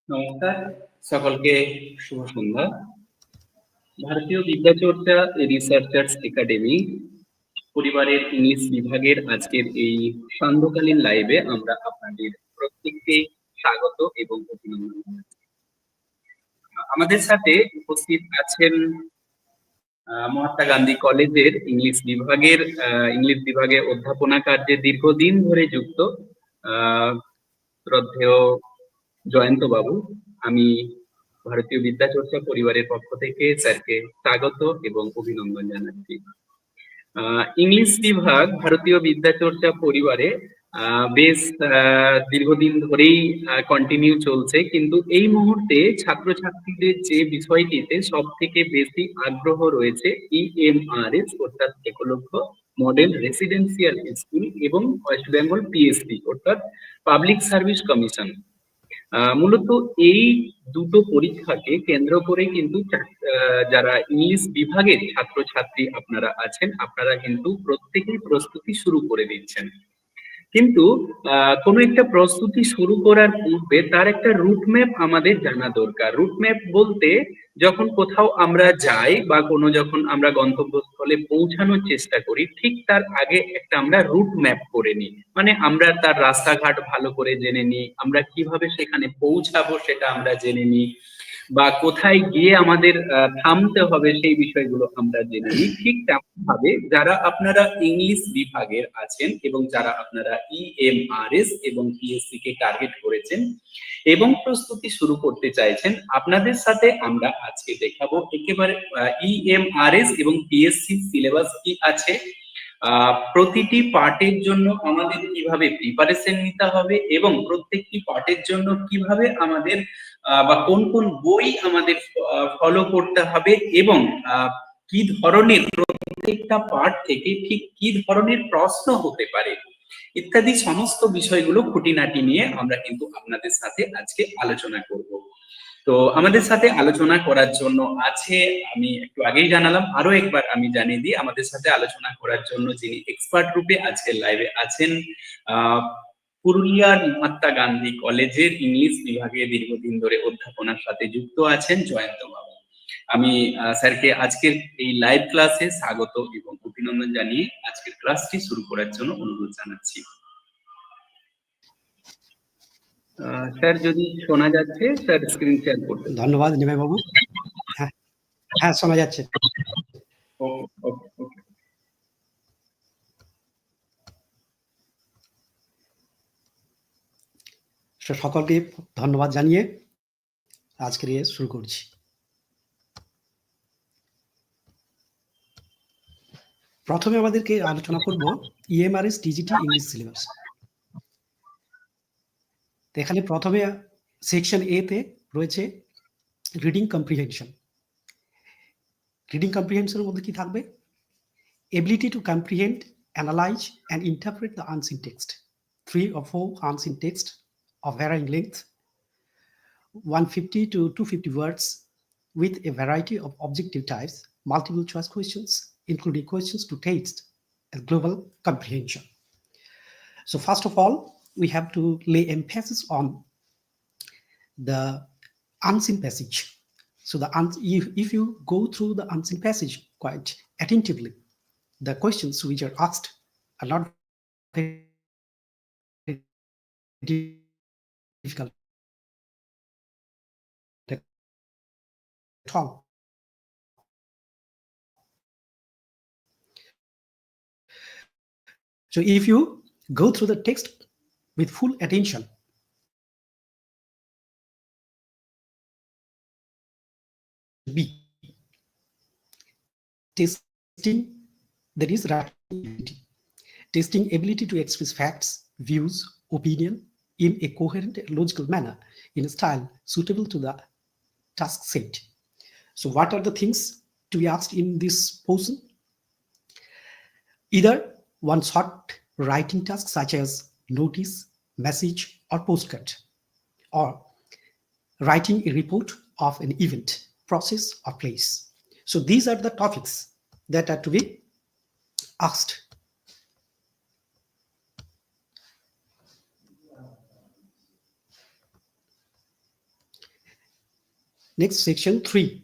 নমস্কার, সকলকে শুভ সন্ধ্যা। ভারতীয় বিদ্যাচর্চা রিসার্চার্স একাডেমি পরিবারের ইংলিশ বিভাগের আজকের এই সান্ধ্যকালীন লাইভে আমরা আপনাদের প্রত্যেককে স্বাগত এবং অভিনন্দন জানাচ্ছি। আমাদের সাথে উপস্থিত আছেন মহাত্মা গান্ধী কলেজের ইংলিশ বিভাগে অধ্যাপনা কার্যে দীর্ঘদিন ধরে যুক্ত শ্রদ্ধেয় জয়ন্ত বাবু। আমি ভারতীয় বিদ্যাচর্চা পরিবারের পক্ষ থেকে স্যারকে স্বাগত এবং অভিনন্দন জানাচ্ছি। ইংলিশ বিভাগ ভারতীয় বিদ্যাচর্চা পরিবারে বেশ দীর্ঘদিন ধরেই কন্টিনিউ চলছে, কিন্তু এই মুহূর্তে ছাত্রছাত্রীদের যে বিষয়টিতে সব থেকে বেশি আগ্রহ রয়েছে EMRS অর্থাৎ একলব্য মডেল রেসিডেন্সিয়াল স্কুল এবং ওয়েস্ট বেঙ্গল PSC অর্থাৎ পাবলিক সার্ভিস কমিশন। মূলত এই দুটো পরীক্ষাকে কেন্দ্র করে কিন্তু যারা ইংলিশ বিভাগের ছাত্রছাত্রী আপনারা আছেন, আপনারা কিন্তু প্রত্যেকেই প্রস্তুতি শুরু করে দিচ্ছেন। কিন্তু কোনো একটা প্রস্তুতি শুরু করার পূর্বে তার একটা রুটম্যাপ আমাদের জানা দরকার। রুটম্যাপ বলতে যখন কোথাও আমরা যাই বা যখন আমরা গন্তব্যস্থলে পৌঁছানোর চেষ্টা করি, ঠিক তার আগে একটা আমরা রুট ম্যাপ করে নিই। মানে আমরা তার রাস্তাঘাট ভালো করে জেনে নিই, আমরা কিভাবে সেখানে পৌঁছাবো সেটা আমরা জেনে নিই, বা কোথায় গিয়ে আমাদের থামতে হবে সেই বিষয়গুলো আমরা জেনে নিই। ঠিক তেমন ভাবে যারা আপনারা ইংলিশ বিভাগের আছেন এবং যারা আপনারা EMRS এবং PSC কে টার্গেট করেছেন এবং প্রস্তুতি শুরু করতে চাইছেন, আপনাদের সাথে আমরা আজকে দেখাবো একেবারে EMRS এবং PSC সিলেবাস কি আছে, প্রতিটি পার্টের জন্য আমাদের কিভাবে প্রিপারেশন নিতে হবে এবং প্রত্যেকটি পার্টের জন্য কিভাবে আমাদের বা কোন কোন বই আমাদের ফলো করতে হবে এবং কি ধরনের প্রত্যেকটা পার্ট থেকে ঠিক কি ধরনের প্রশ্ন হতে পারে ইত্যাদি সমস্ত বিষয়গুলো খুঁটিনাটি নিয়ে আমরা কিন্তু আপনাদের সাথে আজকে আলোচনা করব। তো আমাদের সাথে আলোচনা করার জন্য আছে, আমি একটু আগেই জানালাম, আরো একবার আমি জানিয়ে দিই, আমাদের সাথে আলোচনা করার জন্য যিনি এক্সপার্ট রূপে আজকের লাইভে আছেন, পুরুলিয়ার মহাত্মা গান্ধী কলেজের ইংলিশ বিভাগে দীর্ঘদিন ধরে অধ্যাপনার সাথে যুক্ত আছেন জয়ন্ত বাবু। আমি স্যারকে আজকের এই লাইভ ক্লাসে স্বাগত এবং অভিনন্দন জানিয়ে আজকের ক্লাসটি শুরু করার জন্য অনুরোধ জানাচ্ছি। স্যার যদি শোনা যাচ্ছে, স্যার স্ক্রিন শেয়ার করতে। ধন্যবাদ নিমাই বাবু। হ্যাঁ শোনা যাচ্ছে। সকলকে ধন্যবাদ জানিয়ে আজকের শুরু করছি। প্রথমে আমাদেরকে আলোচনা করব EMRS TGT ইংলিশ সিলেবাস। এখানে প্রথমে সেকশন A তে রয়েছে রিডিং কম্প্রিহেনশন। রিডিং কম্প্রিহেনশনের মধ্যে কি থাকবে? Ability to comprehend, analyse and interpret the unseen text. 3 or 4 unseen text of varying length, 150 to 250 words, with a variety of objective types, multiple choice questions, including questions to test and global comprehension. So first of all, we have to lay emphasis on the unseen passage. So if you go through the unseen passage quite attentively, the questions which are asked are not very difficult at all. So if you go through the text with full attention, B, testing, that is writing ability. Testing ability to express facts, views, opinion in a coherent, logical manner in a style suitable to the task set. So what are the things to be asked in this portion? Either one short writing task such as notice, message, or postcard, or writing a report of an event, process, or place. So these are the topics that are to be asked. Next, section 3.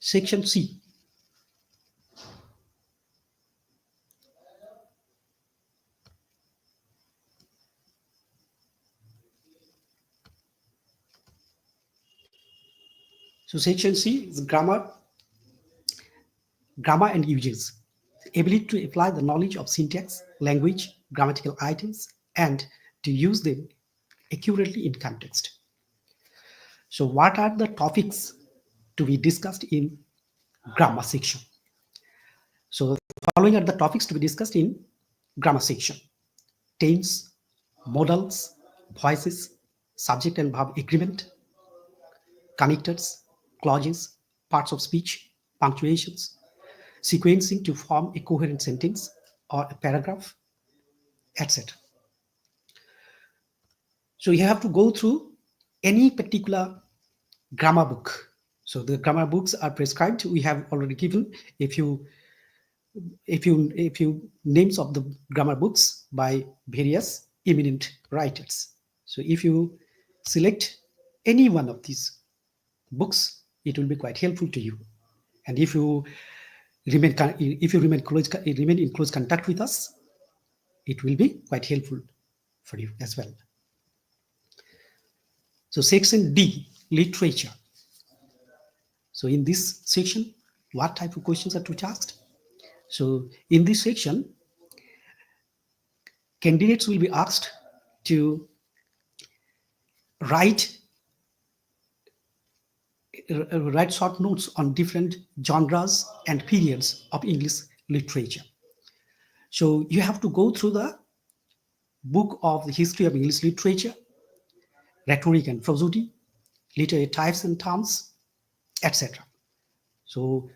Section C. So section C is grammar and uses. Ability to apply the knowledge of syntax, language, grammatical items, and to use them accurately in context. So what are the topics to be discussed in grammar section? So following are the topics to be discussed in grammar section: tense, modals, voices, subject and verb agreement, connectors, clauses, parts of speech, punctuations, sequencing to form a coherent sentence or a paragraph, etc. So you have to go through any particular grammar book. So the grammar books are prescribed. We have already given a few names of the grammar books by various eminent writers. So if you select any one of these books, it will be quite helpful to you. And if you remain in close contact with us, it will be quite helpful for you as well. So section D, literature. So in this section, what type of questions are to be asked? So in this section, candidates will be asked to write short notes on different genres and periods of English literature. So you have to go through the book of the history of English literature, rhetoric and prosody, literary types and terms, etc. So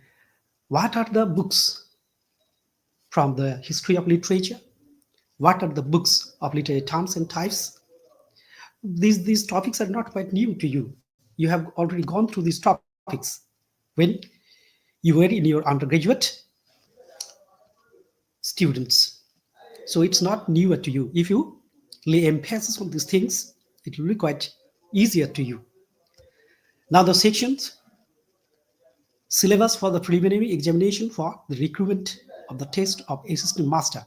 what are the books from the history of literature? What are the books of literary terms and types? These topics are not quite new to you. You have already gone through these topics when you were in your undergraduate students. So it's not newer to you. If you lay emphasis on these things, it will be quite easier to you. Now the sections: syllabus for the preliminary examination for the recruitment of the test of assistant master,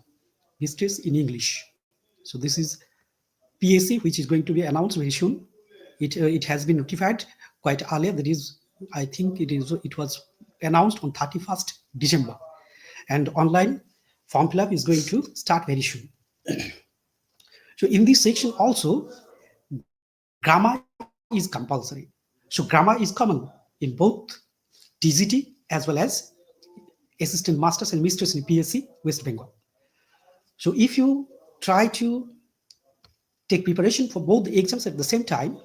this test in English. So this is PSC, which is going to be announced very soon. It has been notified quite earlier. That is, I think it was announced on 31st December, and online form fill up is going to start very soon. So in this section also, grammar is compulsory. So grammar is common in both TGT as well as assistant masters and mistress in PSC West Bengal. So if you try to take preparation for both the exams at the same time,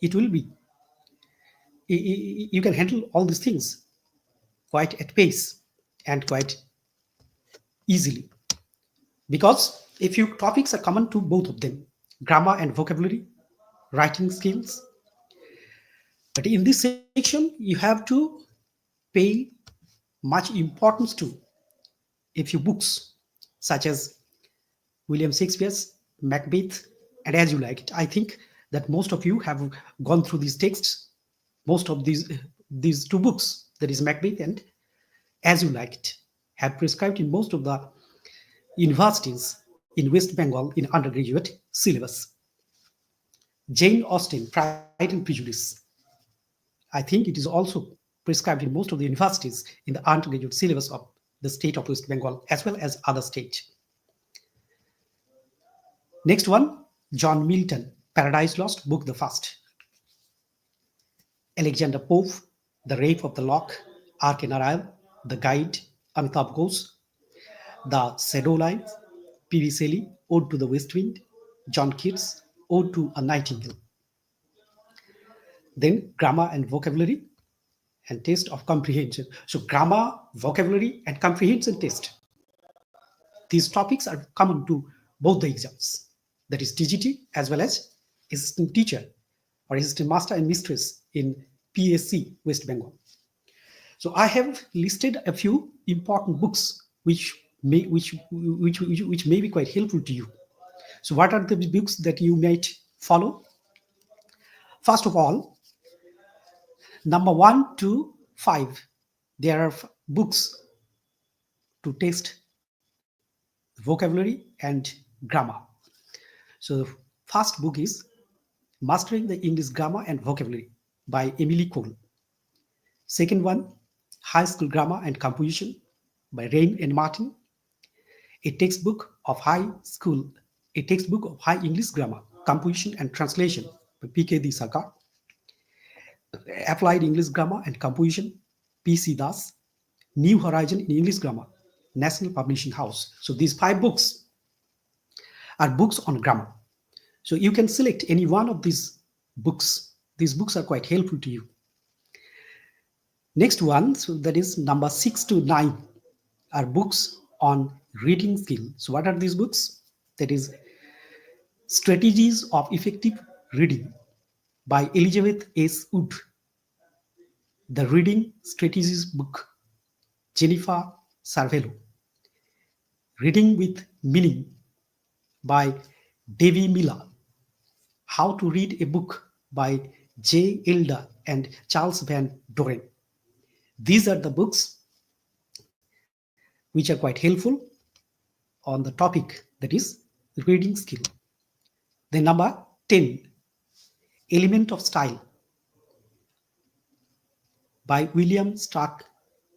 it will be, you can handle all these things quite at pace and quite easily, because a few topics are common to both of them: grammar and vocabulary, writing skills. But in this section, you have to pay much importance to a few books such as William Shakespeare's Macbeth and As You Like It. I think that most of you have gone through these texts, most of these two books, that is Macbeth and As You Like It, have prescribed in most of the universities in West Bengal in undergraduate syllabus. Jane Austen, Pride and Prejudice, I think it is also prescribed in most of the universities in the undergraduate syllabus of the state of West Bengal as well as other states. Next one, John Milton, Paradise Lost, Book the First. Alexander Pope, The Rape of the Lock, Ark-in-a-Ryl, The Guide, Amitabh Ghosh, The Shadow Lines, P.B. Shelley, Ode to the West Wind, John Keats, Ode to a Nightingale. then grammar and vocabulary, and test of comprehension. So grammar, vocabulary, and comprehension test. These topics are common to both the exams, that is TGT as well as assistant teacher or assistant master and mistress in PSC West Bengal. So I have listed a few important books which may be quite helpful to you. So what are the books that you might follow? First of all, number 1 to 5, there are books to test vocabulary and grammar. So the first book is Mastering the English Grammar and Vocabulary by Emily Cole. Second one, High School Grammar and Composition by Rain and Martin. A textbook of high English grammar, composition and translation by P.K.D. Sarkar. Applied English Grammar and Composition, P.C. Das. New Horizon in English Grammar, National Publishing House. So these 5 books are books on grammar. So you can select any one of these books. These books are quite helpful to you. Next one, so that is number 6 to 9, are books on reading skill. So what are these books? That is Strategies of Effective Reading by Elizabeth S. Wood. The Reading Strategies book, Jennifer Cervello. Reading with Meaning by Davy Miller. How to Read a Book by J. Elder and Charles Van Doren. These are the books which are quite helpful on the topic, that is reading skill. Then number 10, Element of Style by William Stark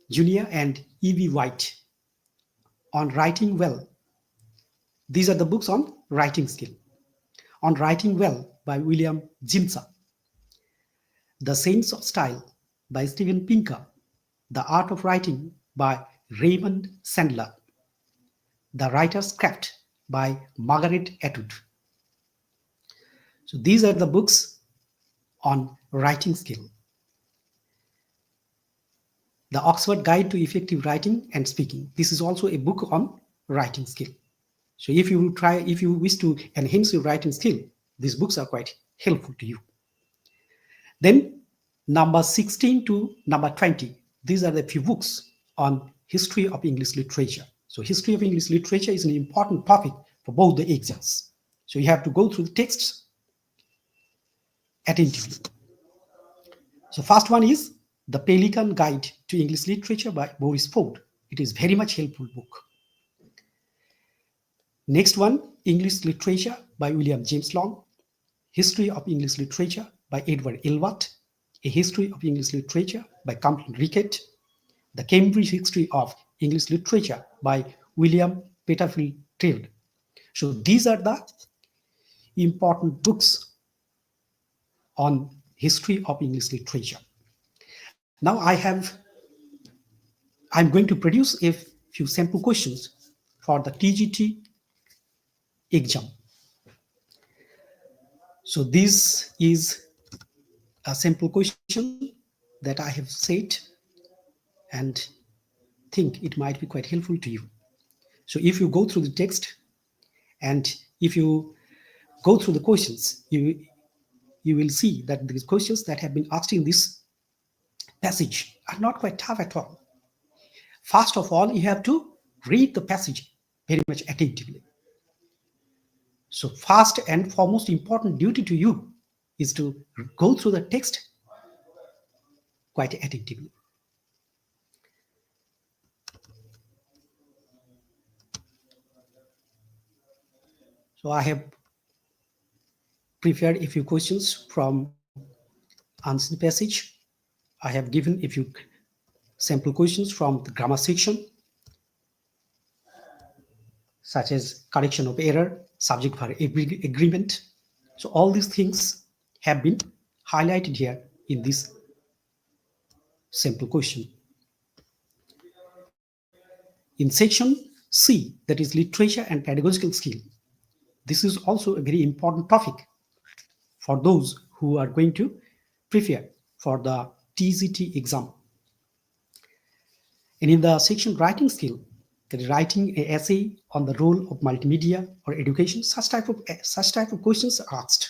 Jr. and E.V. White on writing well. These are the books on writing skill. On Writing Well by William Jinsa. The Sense of Style by Steven Pinker. The Art of Writing by Raymond Sandler. The Writer's Craft by Margaret Atwood. So these are the books on writing skill. The Oxford Guide to Effective Writing and Speaking. This is also a book on writing skill. So if you wish to enhance your writing skill, these books are quite helpful to you. Then number 16 to number 20, these are the few books on history of English literature. So history of English literature is an important topic for both the exams. So you have to go through the texts attentively. So first one is The Pelican Guide to English Literature by Boris Ford. It is very much helpful book. Next one, English Literature by William James Long. History of English Literature by Edward Elwart. A History of English Literature by Compton Rickett. The Cambridge History of English Literature by William Peterfield Treld. So these are the important books on history of English literature. Now I'm going to produce a few sample questions for the TGT exam. So this is a sample question that I have said and think it might be quite helpful to you. So if you go through the text and if you go through the questions, you will see that these questions that have been asked in this passage are not quite tough at all. First of all, you have to read the passage very much attentively. So first and foremost important duty to you is to go through the text quite attentively. So I have prepared a few questions from answer passage. I have given a few sample questions from the grammar section, such as correction of error, subject verb agreement. So all these things have been highlighted here in this sample question. In section C, that is literature and pedagogical skill, this is also a very important topic for those who are going to prepare for the TGT exam. And in the section writing skill, that is writing an essay on the role of multimedia or education, such type of questions are asked.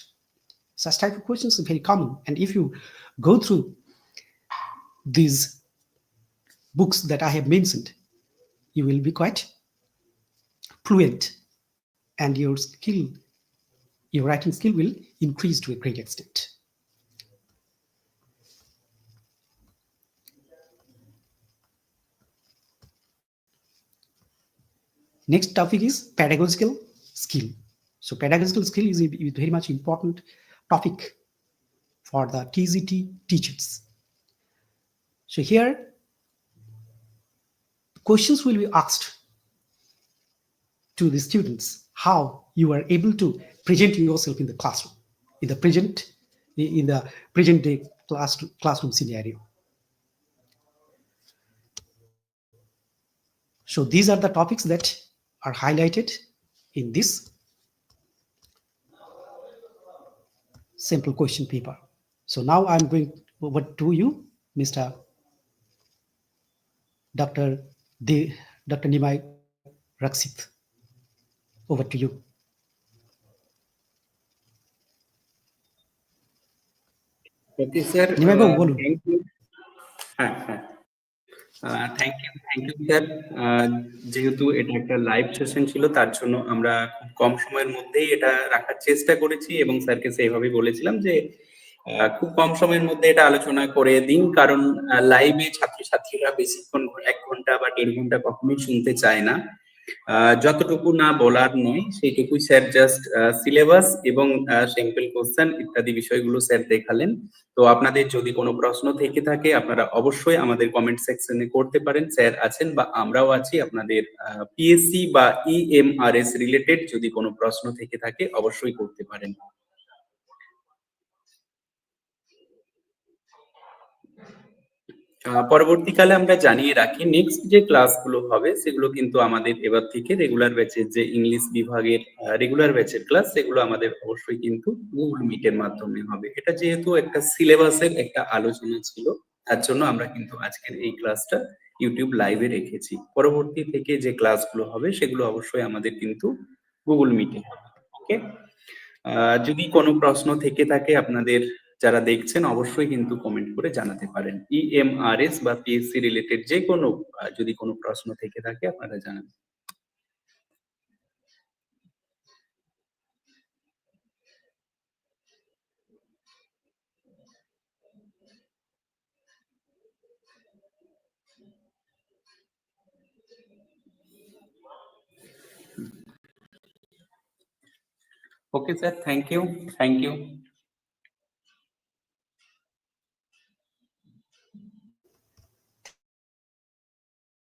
Such type of questions are very common. And if you go through these books that I have mentioned, you will be quite fluent, and your writing skill will increase to a great extent. Next topic is pedagogical skill. So pedagogical skill is a very much important topic for the TGT teachers. So here, questions will be asked to the students how you are able to present yourself in the classroom, in the present day classroom scenario. So these are the topics that are highlighted in this simple question paper. So now I'm going over to you, Mr. Dr. Nimai Raksit. Over to you. Okay sir, Nimai Babu বলুন। Thank you. হ্যাঁ হ্যাঁ, thank you sir. যেহেতু এটা একটা live session ছিল, তার জন্য আমরা খুব কম সময়ের মধ্যেই এটা রাখার চেষ্টা করেছি এবং স্যারকে সেইভাবে বলেছিলাম যে খুব কম সময়ের মধ্যে এটা আলোচনা করে দিন, কারণ লাইভে ছাত্রছাত্রীরা বেশিক্ষণ 1 ঘন্টা বা 1.5 ঘন্টা কখনোই শুনতে চায় না। যতটুকু না বলার নয় সেইটুকুই স্যার জাস্ট সিলেবাস এবং স্যাম্পল কোশ্চেন ইত্যাদি বিষয়গুলো স্যার দেখালেন। তো আপনাদের যদি কোনো প্রশ্ন থেকে থাকে আপনারা অবশ্যই আমাদের কমেন্ট সেকশনে করতে পারেন। স্যার আছেন বা আমরাও আছি। আপনাদের পিএসসি বা ইএমআরএস রিলেটেড যদি কোনো প্রশ্ন থেকে থাকে অবশ্যই করতে পারেন। পরবর্তীকালে আমরা জানিয়ে রাখি নেক্সট যে ক্লাসগুলো হবে সেগুলো কিন্তু আমাদের এবার থেকে রেগুলার ব্যাচের যে ইংলিশ বিভাগের রেগুলার ব্যাচের ক্লাস, সেগুলো আমাদের অবশ্যই কিন্তু গুগল মিটের মাধ্যমে হবে। এটা যেহেতু একটা সিলেবাসের একটা আলোচনা ছিল, তার জন্য আমরা কিন্তু আজকের এই ক্লাসটা ইউটিউব লাইভে রেখেছি। পরবর্তী থেকে যে ক্লাসগুলো হবে সেগুলো অবশ্যই আমাদের কিন্তু গুগল মিটে হবে। ওকে, যদি কোনো প্রশ্ন থেকে থাকে আপনাদের যারা দেখছেন অবশ্যই কিন্তু কমেন্ট করে জানাতে পারেন। ইএমআরএস বা পিএসসি রিলেটেড যে কোনো যদি কোনো প্রশ্ন থেকে থাকে আপনারা জানান। Okay sir, thank you.